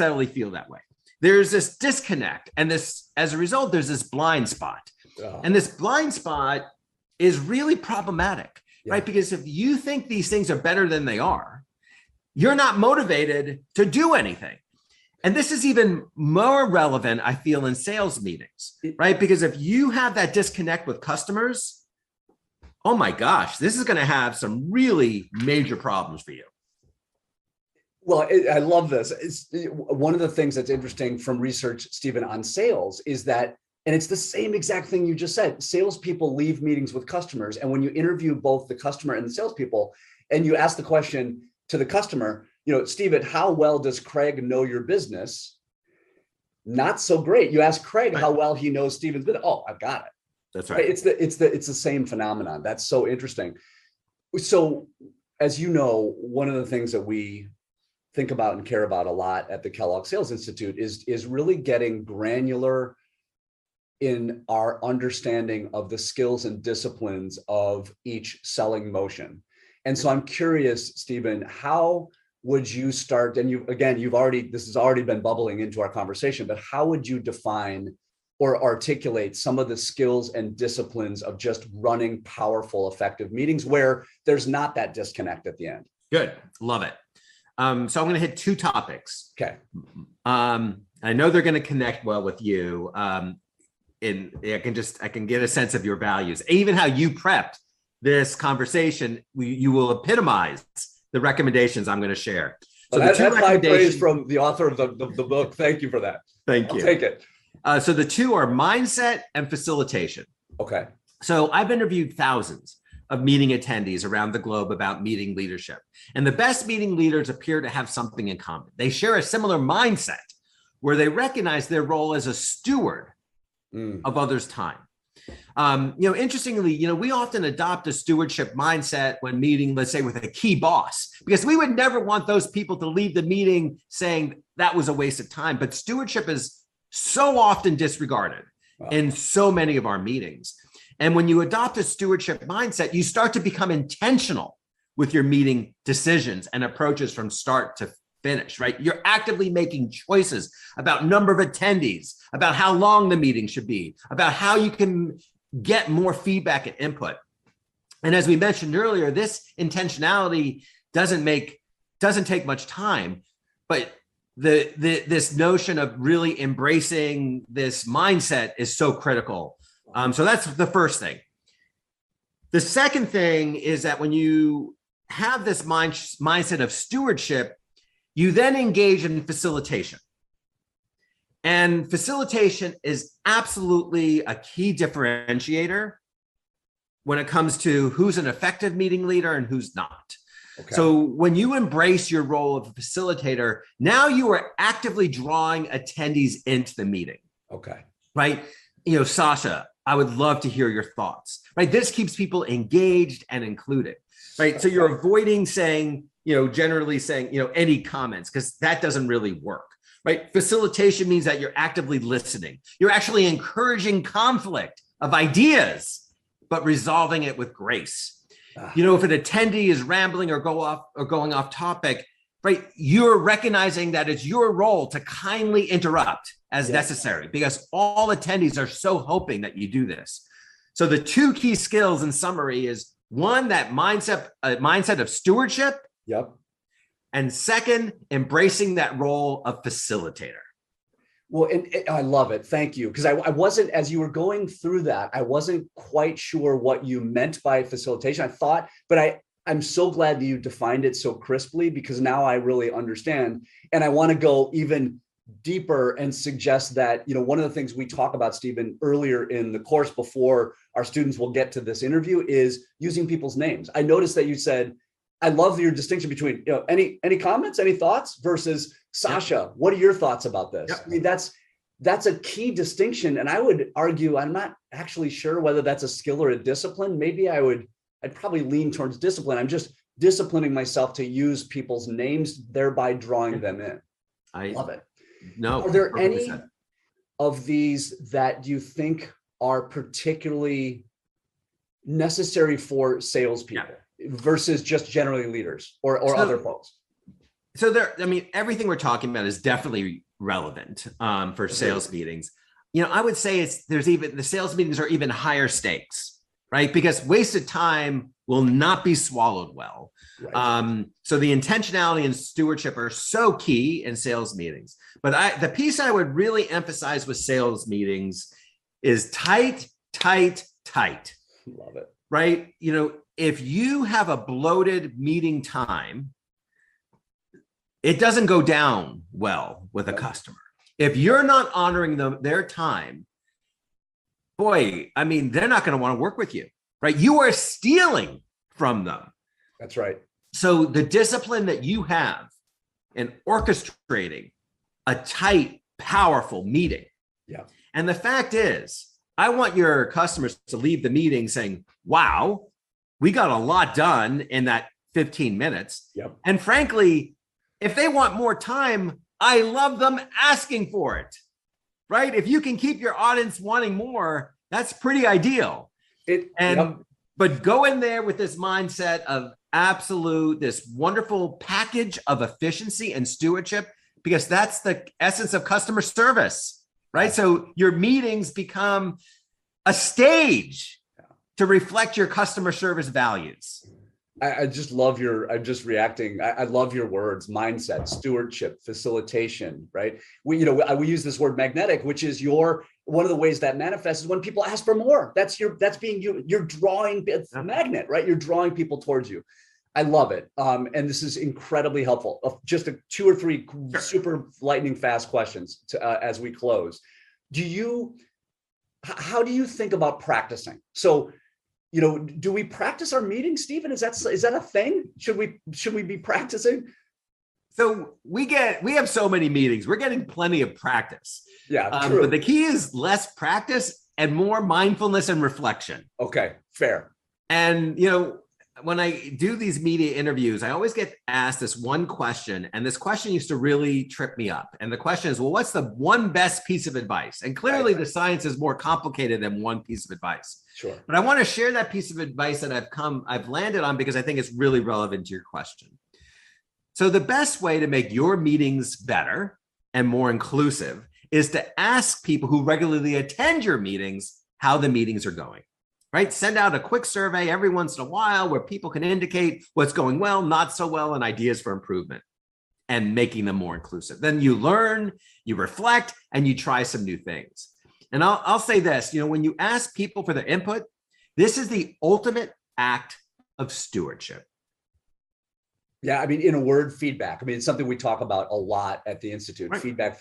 necessarily feel that way. There's this disconnect, and as a result, there's this blind spot. And this blind spot is really problematic, right? Because if you think these things are better than they are, you're not motivated to do anything. And this is even more relevant, I feel, in sales meetings, right? Because if you have that disconnect with customers, oh my gosh, this is going to have some really major problems for you. Well, I love this. One of the things that's interesting from research, Stephen, on sales is that, and it's the same exact thing you just said, salespeople leave meetings with customers. And when you interview both the customer and the salespeople, and you ask the question to the customer, Stephen, how well does Craig know your business? Not so great. You ask Craig how well he knows Stephen's business. Oh, I've got it. That's right. It's the same phenomenon. That's so interesting. So, as you know, one of the things that we think about and care about a lot at the Kellogg Sales Institute is really getting granular in our understanding of the skills and disciplines of each selling motion. And so I'm curious, Stephen, how would you start? And this has already been bubbling into our conversation, but how would you define or articulate some of the skills and disciplines of just running powerful, effective meetings where there's not that disconnect at the end? Good. Love it. So I'm going to hit two topics. Okay. I know they're going to connect well with you. I can get a sense of your values, even how you prepped this conversation. You will epitomize the recommendations I'm going to share. So that's high praise from the author of the book. Thank you for that. Thank you. I'll take it. So the two are mindset and facilitation. Okay. So I've interviewed thousands of meeting attendees around the globe about meeting leadership. And the best meeting leaders appear to have something in common. They share a similar mindset where they recognize their role as a steward of others' time. Interestingly, we often adopt a stewardship mindset when meeting, let's say, with a key boss, because we would never want those people to leave the meeting saying that was a waste of time. But stewardship is so often disregarded in so many of our meetings. And when you adopt a stewardship mindset, you start to become intentional with your meeting decisions and approaches from start to finish, right? You're actively making choices about number of attendees, about how long the meeting should be, about how you can get more feedback and input. And as we mentioned earlier, this intentionality doesn't take much time, but this notion of really embracing this mindset is so critical. So that's the first thing. The second thing is that when you have this mindset of stewardship, you then engage in facilitation. And facilitation is absolutely a key differentiator when it comes to who's an effective meeting leader and who's not. Okay. So when you embrace your role of a facilitator, now you are actively drawing attendees into the meeting. Okay. Right? Sasha, I would love to hear your thoughts, right? This keeps people engaged and included, right? Okay. So you're avoiding saying, generally saying, any comments, because that doesn't really work, right? Facilitation means that you're actively listening. You're actually encouraging conflict of ideas, but resolving it with grace. If an attendee is rambling or going off topic, right? You're recognizing that it's your role to kindly interrupt as necessary, because all attendees are so hoping that you do this. So the two key skills in summary is one, that mindset of stewardship. Yep. And second, embracing that role of facilitator. Well, and I love it. Thank you. Because I wasn't, as you were going through that, I wasn't quite sure what you meant by facilitation. I thought, but I'm so glad that you defined it so crisply, because now I really understand. And I want to go even deeper and suggest that, one of the things we talk about, Stephen, earlier in the course before our students will get to this interview is using people's names. I noticed that you said, I love your distinction between, any comments, any thoughts versus Sasha, what are your thoughts about this? Yep. I mean, that's a key distinction. And I would argue, I'm not actually sure whether that's a skill or a discipline. Maybe I'd probably lean towards discipline. I'm just disciplining myself to use people's names, thereby drawing them in. I love it. No. Are there any of these that you think are particularly necessary for salespeople versus just generally leaders or other folks? So there, I mean, everything we're talking about is definitely relevant for sales meetings. I would say the sales meetings are even higher stakes, right? Because wasted time will not be swallowed well. Right. So the intentionality and stewardship are so key in sales meetings. But the piece I would really emphasize with sales meetings is tight, tight, tight. Love it. Right? If you have a bloated meeting time, it doesn't go down well with a customer. If you're not honoring their time, boy, I mean, they're not going to want to work with you, right? You are stealing from them. That's right. So the discipline that you have in orchestrating a tight, powerful meeting. Yeah. And the fact is, I want your customers to leave the meeting saying, wow, we got a lot done in that 15 minutes. Yep. And frankly, if they want more time, I love them asking for it, right? If you can keep your audience wanting more, that's pretty ideal. But go in there with this mindset of this wonderful package of efficiency and stewardship, because that's the essence of customer service, right? So your meetings become a stage to reflect your customer service values. I'm just reacting. I love your words: mindset, stewardship, facilitation, right? We use this word magnetic, which is one of the ways that manifests is when people ask for more. You're drawing, it's a magnet, right? You're drawing people towards you. I love it. And this is incredibly helpful. Just 2 or 3 super lightning fast questions as we close. How do you think about practicing? So, do we practice our meetings, Stephen? Is that a thing? Should we be practicing? So we have so many meetings. We're getting plenty of practice. Yeah, true. But the key is less practice and more mindfulness and reflection. Okay, fair. And, when I do these media interviews, I always get asked this one question, and this question used to really trip me up. And the question is, well, what's the one best piece of advice? And clearly the science is more complicated than one piece of advice. Sure. But I want to share that piece of advice that I've landed on because I think it's really relevant to your question. So the best way to make your meetings better and more inclusive is to ask people who regularly attend your meetings how the meetings are going. Right? Send out a quick survey every once in a while where people can indicate what's going well, not so well, and ideas for improvement and making them more inclusive. Then you learn, you reflect, and you try some new things. And I'll say this, when you ask people for their input, this is the ultimate act of stewardship. Yeah, I mean, in a word, feedback. I mean, it's something we talk about a lot at the Institute. Right. Feedback.